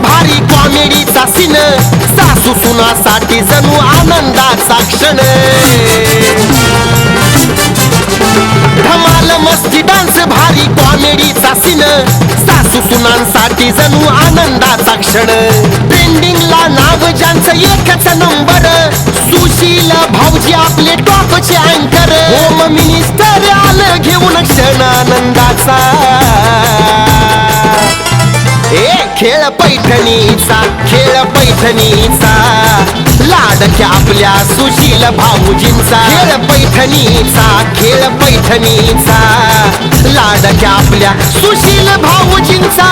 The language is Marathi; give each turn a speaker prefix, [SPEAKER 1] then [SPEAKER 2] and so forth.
[SPEAKER 1] भारी कॉमेडीचा सीन सासू सुनासाठी जणू आनंदाचा क्षण धमाल मस्ती डान्स भारी कॉमेडीचा सीन सासू सुनांसाठी जणू आनंदाचा क्षण ट्रेंडिंगला नाव ज्यांचं एकच नंबर सुशील भाऊजी आपले टॉपचे अँकर होम मिनिस्टर आलं घेऊन क्षण आनंदाचा खेळ पैठणीचा लाडक्या आपल्या सुशील भाऊजींचा खेळ पैठणीचा लाडक्या आपल्या सुशील भाऊजींचा